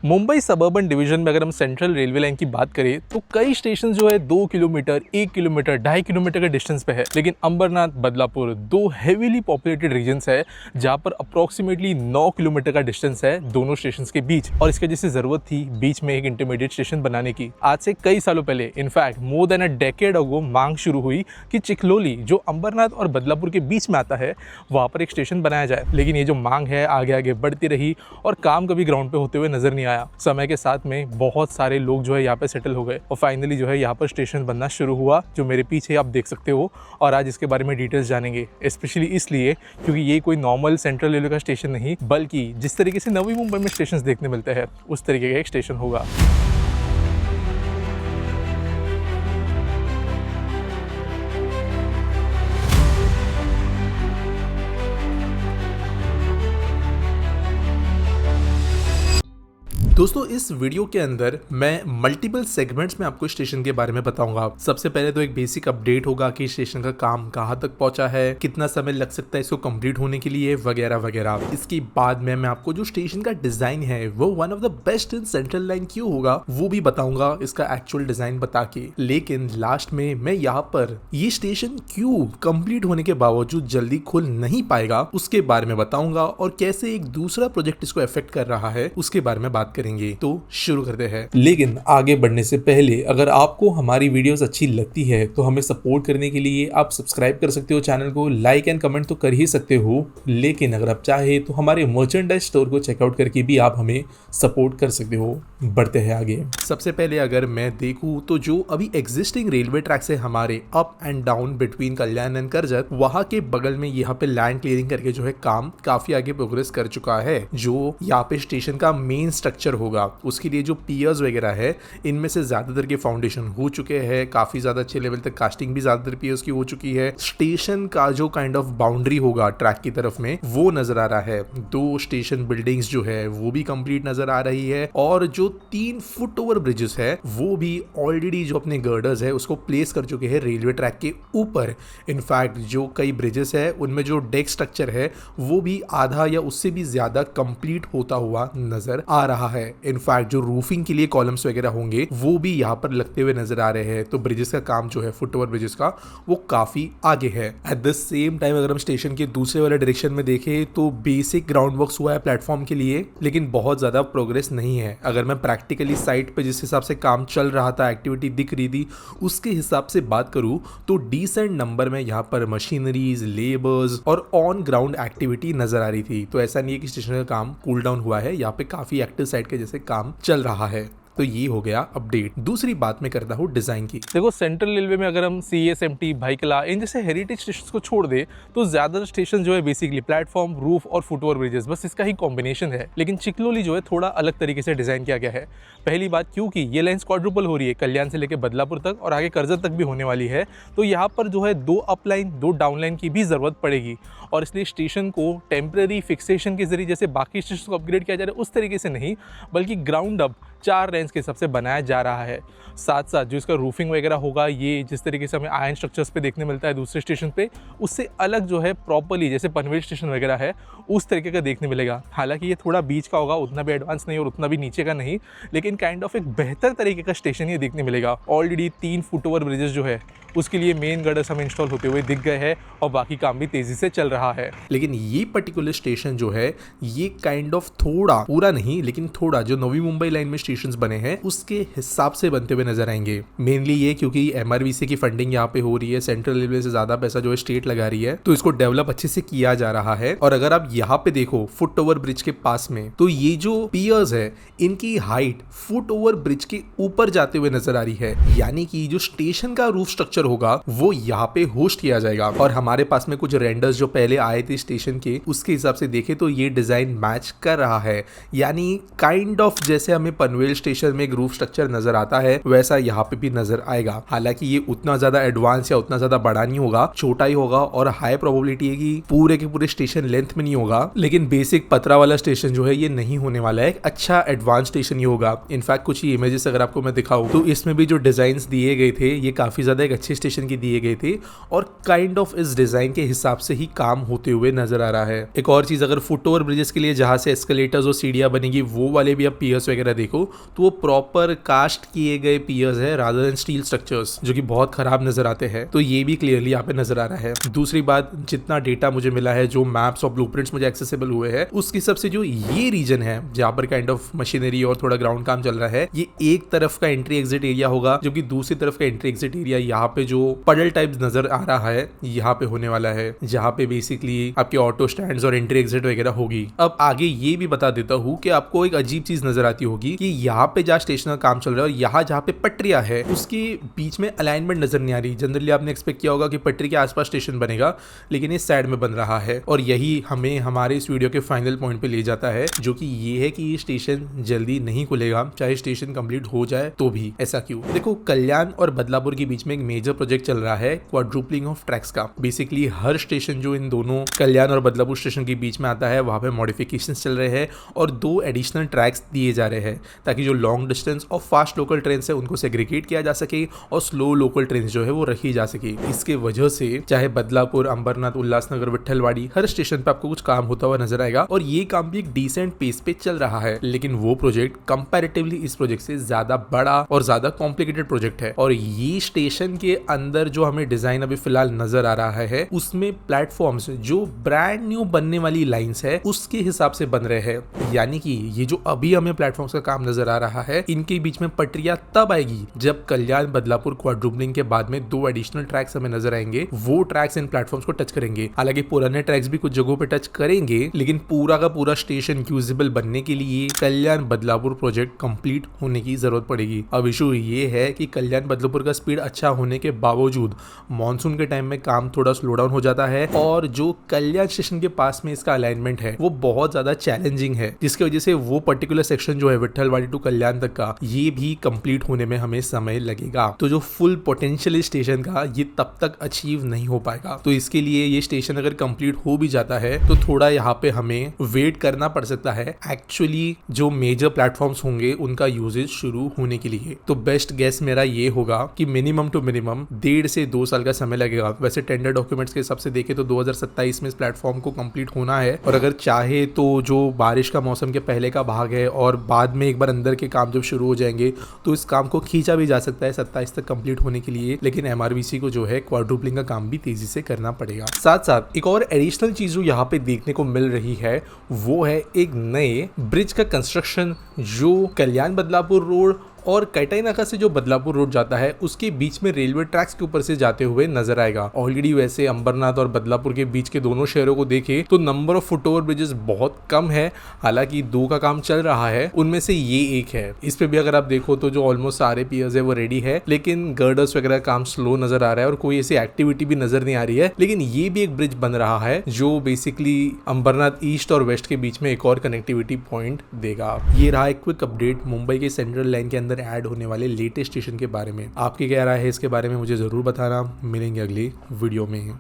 Mumbai suburban division में अगर हम सेंट्रल रेलवे लाइन की बात करें तो कई स्टेशन जो है 2 किलोमीटर 1 किलोमीटर 2.5 किलोमीटर के डिस्टेंस पे है। लेकिन अंबरनाथ बदलापुर दो हेवीली पॉपुलेटेड रीजन्स है जहां पर अप्रोक्सीमेटली 9 किलोमीटर का डिस्टेंस है दोनों स्टेशन के बीच। और इसके जैसे जरूरत थी बीच में एक इंटरमीडिएट स्टेशन बनाने की। आज से कई सालों पहले in fact more than a decade ago मांग शुरू हुई कि चिखलोली जो अंबरनाथ और बदलापुर के बीच में आता है वहां पर एक स्टेशन बनाया जाए। लेकिन ये जो मांग है आगे आगे बढ़ती रही और काम कभी ग्राउंड पे होते हुए नजर नहीं आया। समय के साथ में बहुत सारे लोग जो है यहाँ पे सेटल हो गए और फाइनली जो है यहाँ पर स्टेशन बनना शुरू हुआ जो मेरे पीछे आप देख सकते हो। और आज इसके बारे में डिटेल्स जानेंगे, स्पेशली इसलिए क्योंकि ये कोई नॉर्मल सेंट्रल रेलवे का स्टेशन नहीं बल्कि जिस तरीके से नवी मुंबई में स्टेशन देखने मिलते हैं उस तरीके का एक स्टेशन होगा। दोस्तों इस वीडियो के अंदर मैं मल्टीपल सेगमेंट्स में आपको स्टेशन के बारे में बताऊंगा। सबसे पहले तो एक बेसिक अपडेट होगा कि स्टेशन का काम कहां तक पहुंचा है, कितना समय लग सकता है इसको कंप्लीट होने के लिए वगैरह वगैरह। इसके बाद में मैं आपको जो स्टेशन का डिजाइन है वो one of the best in central line क्यों होगा वो भी बताऊंगा, इसका एक्चुअल डिजाइन बता के। लेकिन लास्ट में मैं यहाँ पर ये स्टेशन क्यों कंप्लीट होने के बावजूद जल्दी खुल नहीं पाएगा उसके बारे में बताऊंगा और कैसे एक दूसरा प्रोजेक्ट इसको अफेक्ट कर रहा है उसके बारे में बात करेंगे। तो शुरू करते हैं। लेकिन आगे बढ़ने से पहले अगर आपको हमारी वीडियोस अच्छी लगती है तो हमें सपोर्ट करने के लिए आप सब्सक्राइब कर सकते हो चैनल को, लाइक एंड कमेंट तो कर ही सकते हो। लेकिन अगर आप चाहे तो हमारे मर्चेंडाइज स्टोर को चेकआउट करके भी आप हमें सपोर्ट कर सकते हो। बढ़ते हैं आगे। सबसे पहले अगर मैं देखूं तो जो अभी एग्जिस्टिंग रेलवे ट्रैक्स है हमारे up and down between Kalyan and Karjat, वहां के बगल में यहाँ पे लैंड क्लियरिंग करके जो है काम काफी आगे प्रोग्रेस कर चुका है। जो यहाँ पे स्टेशन का मेन स्ट्रक्चर होगा उसके लिए जो पियर्स वगैरह है इनमें से ज्यादातर के फाउंडेशन हो चुके हैं, काफी ज्यादा अच्छे लेवल तक कास्टिंग भी ज्यादातर पियर्स की हो चुकी है। स्टेशन का जो काइंड ऑफ बाउंड्री होगा ट्रैक की तरफ में वो नजर आ रहा है। दो स्टेशन बिल्डिंग्स जो है वो भी कंप्लीट नजर आ रही है और जो 3 फुट ओवर ब्रिजेस है वो भी ऑलरेडी जो अपने गर्डर्स है उसको प्लेस कर चुके हैं रेलवे ट्रैक के ऊपर। इनफैक्ट जो कई ब्रिजेस है उनमें जो डेक स्ट्रक्चर है वो भी आधा या उससे भी ज्यादा कंप्लीट होता हुआ नजर आ रहा है। इनफैक्ट जो रूफिंग के लिए कॉलम्स वगैरह होंगे वो भी यहाँ पर लगते हुए नजर आ रहे हैं। तो ब्रिजेस का काम जो है फुट ओवर ब्रिजेस का वो काफी आगे है। एट द सेम टाइम अगर हम स्टेशन के दूसरे वाले डायरेक्शन में देखें तो बेसिक ग्राउंड वर्क्स हुआ है प्लेटफॉर्म के लिए, लेकिन बहुत ज्यादा प्रोग्रेस नहीं है। अगर मैं प्रैक्टिकली साइट पे जिस हिसाब से काम चल रहा था, एक्टिविटी दिख रही थी उसके हिसाब से बात करूं तो डिसेंट नंबर में यहाँ पर मशीनरीज, लेबर्स और ऑन ग्राउंड एक्टिविटी नजर आ रही थी। तो ऐसा नहीं है कि स्टेशन का काम कूल डाउन हुआ है, यहाँ पे काफी एक्टिव साइट के जैसे काम चल रहा है। तो ये हो गया अपडेट। दूसरी बात मैं करता हूँ डिजाइन की। देखो सेंट्रल रेलवे में अगर हम CSMT, भाईकला इन जैसे हेरिटेज स्टेशन को छोड़ दे तो ज्यादातर स्टेशन जो है बेसिकली प्लेटफॉर्म, रूफ और फुटओवर ब्रिजेस बस इसका ही कॉम्बिनेशन है। लेकिन चिखलोली जो है थोड़ा अलग तरीके से डिजाइन किया गया है। पहली बात क्योंकि ये लाइन क्वाड्रुपल हो रही है कल्याण से लेकर बदलापुर तक और आगे करजत तक भी होने वाली है, तो यहाँ पर जो है 2 अप लाइन 2 डाउन लाइन की भी जरूरत पड़ेगी। और इसलिए स्टेशन को टेम्पररी फिक्सेशन के जरिए जैसे बाकी स्टेशन को अपग्रेड किया जा रहा है उस तरीके से नहीं बल्कि ग्राउंड अप 4 रेंज के हिसाब से बनाया जा रहा है। साथ साथ जो इसका रूफिंग वगैरह होगा ये जिस तरीके से हमें आयरन स्ट्रक्चर्स पे देखने मिलता है दूसरे स्टेशन पे उससे अलग जो है प्रॉपर्ली जैसे पनवेल स्टेशन वगैरह है उस तरीके का देखने मिलेगा। हालांकि ये थोड़ा बीच का होगा, उतना भी एडवांस नहीं और उतना भी नीचे का नहीं, लेकिन काइंड ऑफ एक बेहतर तरीके का स्टेशन ये देखने मिलेगा। ऑलरेडी 3 फुट ओवर ब्रिजेस जो है उसके लिए मेन गर्डर्स हमें इंस्टॉल होते हुए दिख गए हैं और बाकी काम भी तेजी से चल रहा है। लेकिन ये पर्टिकुलर स्टेशन जो है ये काइंड ऑफ थोड़ा, पूरा नहीं लेकिन थोड़ा, जो नवी मुंबई लाइन में स्टेशंस बने हैं उसके हिसाब से बनते हुए नजर आएंगे। मेनली ये क्योंकि MRVC की फंडिंग यहाँ पे हो रही है, सेंट्रल रेलवे से ज्यादा पैसा जो है स्टेट लगा रही है, तो इसको डेवलप अच्छे से किया जा रहा है। और अगर आप यहाँ पे देखो फुट ओवर ब्रिज के पास में तो ये जो पियर्स है इनकी हाइट फुट ओवर ब्रिज के ऊपर जाते हुए नजर आ रही है। यानी कि जो स्टेशन का रूफ स्ट्रक्चर होगा वो यहाँ पे होस्ट किया जाएगा। और हमारे पास में कुछ रेंडर्स जो पहले आए थे स्टेशन के उसके हिसाब से देखे तो ये डिजाइन मैच कर रहा है। यानी काइंड ऑफ जैसे हमें पनवेल पनवेल स्टेशन में एक रूफ स्ट्रक्चर नजर आता है वैसा यहाँ पे भी नजर आएगा। हालांकि ये उतना ज्यादा एडवांस या उतना ज्यादा बड़ा नहीं होगा, छोटा ही होगा और हाई प्रोबेबिलिटी है कि पूरे के पूरे स्टेशन लेंथ में नहीं होगा। लेकिन बेसिक पतरा वाला स्टेशन जो है ये नहीं होने वाला है, एक अच्छा एडवांस स्टेशन ही होगा। इनफैक्ट कुछ ही इमेजेस अगर आपको मैं दिखाऊं तो इसमें भी जो डिजाइन दिए गए थे ये काफी ज्यादा एक अच्छे स्टेशन के दिए गए थे और काइंड ऑफ इस डिजाइन के हिसाब से ही काम होते हुए नजर आ रहा है। एक और चीज, अगर फुट ओवर ब्रिजेस के लिए जहां से एस्केलेटर्स और सीढ़ियां बनेगी वो वाले भी आप पियर्स वगैरह देखो तो वो प्रॉपर कास्ट किए गए पियर्स है रादर देन स्टील स्ट्रक्चर्स, जो कि बहुत खराब नजर आते हैं। तो ये भी क्लियरली यहाँ पे नजर आ रहा है। दूसरी बात, जितना डेटा मुझे मिला है, जो मैप्स और ब्लूप्रिंट्स मुझे एक्सेसिबल हुए हैं, उसके हिसाब से जो ये रीजन है जहां पर काइंड ऑफ मशीनरी और थोड़ा ग्राउंड काम चल रहा है, ये एक तरफ का एंट्री एग्जिट एरिया होगा, जबकि दूसरी तरफ का एंट्री एग्जिट एरिया यहाँ पे जो पडल टाइप नजर आ रहा है यहाँ पे होने वाला है, जहाँ पे बेसिकली आपके ऑटो स्टैंड्स और एंट्री एग्जिट वगैरह होगी। अब आगे ये भी बता देता हूँ कि आपको एक अजीब चीज नजर आती होगी कि यहाँ पे जहाँ स्टेशन का काम चल रहा है और यहाँ जहाँ पे पटरिया है उसके बीच में अलाइनमेंट नजर नहीं आ रही। जनरली आपने एक्सपेक्ट किया होगा कि पटरी के आसपास स्टेशन बनेगा, लेकिन इस साइड में बन रहा है और यही हमें हमारे इस वीडियो के फाइनल पॉइंट पे ले जाता है, जो कि ये है कि ये स्टेशन जल्दी नहीं खुलेगा, चाहे स्टेशन कंप्लीट हो जाए तो भी। ऐसा क्यों? देखो, कल्याण और बदलापुर के बीच में एक मेजर प्रोजेक्ट चल रहा है क्वाड्रुपलिंग ऑफ ट्रैक्स का। बेसिकली हर स्टेशन जो इन दोनों कल्याण और बदलापुर स्टेशन के बीच में आता है वहां पे मॉडिफिकेशन चल रहे हैं और 2 एडिशनल ट्रैक्स दिए जा रहे हैं ताकि जो लॉन्ग डिस्टेंस और फास्ट लोकल ट्रेन है उनको सेग्रीगेट किया जा सके और स्लो लोकल ट्रेन जो है वो रखी जा सके। इसके वजह से चाहे बदलापुर, अंबरनाथ, उल्लासनगर, विट्ठलवाड़ी, हर स्टेशन पे आपको कुछ काम होता हुआ नजर आएगा और ये काम भी एक डिसेंट पेस पे चल रहा है। लेकिन वो प्रोजेक्ट कंपैरेटिवली इस प्रोजेक्ट से ज्यादा बड़ा और ज्यादा कॉम्प्लिकेटेड प्रोजेक्ट है और ये स्टेशन के अंदर जो हमें डिजाइन अभी फिलहाल नजर आ रहा है उसमें प्लेटफॉर्म्स जो ब्रांड न्यू बनने वाली लाइंस है उसके हिसाब से बन रहे हैं। यानी कि ये जो अभी हमें प्लेटफॉर्म्स का काम नजर आ रहा है इनके बीच में पटरियां तब आएगी जब कल्याण बदलापुर क्वाड्रुपलिंग के बाद में 2 एडिशनल ट्रैक्स हमें नजर आएंगे। वो ट्रैक्स इन प्लेटफॉर्म्स को टच करेंगे। हालांकि पुराने ट्रैक्स भी कुछ जगहों पे टच करेंगे, लेकिन पूरा का पूरा स्टेशन यूजेबल बनने के लिए कल्याण बदलापुर प्रोजेक्ट कंप्लीट होने की जरूरत पड़ेगी। अब इशू ये है कि कल्याण बदलापुर का स्पीड अच्छा होने के बावजूद मानसून के टाइम में काम थोड़ा स्लो डाउन हो जाता है और जो कल्याण स्टेशन के पास में इसका अलाइनमेंट है वो बहुत ज्यादा चैलेंजिंग है, जिसकी वजह से वो पर्टिकुलर सेक्शन जो है विट्ठलवाड़ी टू कल्याण तक का ये भी कंप्लीट होने में हमें समय लगेगा। तो जो फुल पोटेंशियल स्टेशन का ये तब तक अचीव नहीं हो पाएगा। तो इसके लिए ये स्टेशन अगर कंप्लीट हो भी जाता है तो थोड़ा यहाँ पे हमें वेट करना पड़ सकता है एक्चुअली जो मेजर प्लेटफॉर्म्स होंगे उनका यूजेज शुरू होने के लिए। तो बेस्ट गेस मेरा ये होगा कि मिनिमम टू मिनिमम 1.5 से 2 साल का समय लगेगा। वैसे टेंडर डॉक्यूमेंट्स के हिसाब से देखे तो 2027 में इस प्लेटफॉर्म को कंप्लीट होना है और अगर चाहे तो जो बारिश का मौसम के पहले का भाग है और बाद में एक बार अंदर के काम जब शुरू हो जाएंगे तो इस काम को खींचा भी जा सकता है 27 तक कंप्लीट होने के लिए। लेकिन एमआरवीसी को जो है क्वाड्रुपलिंग का काम भी तेजी से करना पड़ेगा। साथ साथ एक और एडिशनल चीज जो यहाँ पे देखने को मिल रही है वो है एक नए ब्रिज का कंस्ट्रक्शन जो कल्याण बदलापुर रोड और कटाई नाका से जो बदलापुर रोड जाता है उसके बीच में रेलवे ट्रैक्स के ऊपर से जाते हुए नजर आएगा। ऑलरेडी वैसे अंबरनाथ और बदलापुर के बीच के दोनों शहरों को देखें तो number of foot over bridges बहुत कम है। हालांकि 2 का काम चल रहा है, उनमें से ये एक है। इस पे भी अगर आप देखो तो जो ऑलमोस्ट सारे पियर्स है वो रेडी है, लेकिन गर्डर्स वगैरह काम स्लो नजर आ रहा है और कोई ऐसी एक्टिविटी भी नजर नहीं आ रही है। लेकिन ये भी एक ब्रिज बन रहा है जो बेसिकली अंबरनाथ ईस्ट और वेस्ट के बीच में एक और कनेक्टिविटी पॉइंट देगा। ये रहा एक क्विक अपडेट मुंबई के सेंट्रल लाइन के अंदर ऐड होने वाले लेटेस्ट स्टेशन के बारे में। आपकी क्या राय है इसके बारे में मुझे जरूर बताना। मिलेंगे अगली वीडियो में।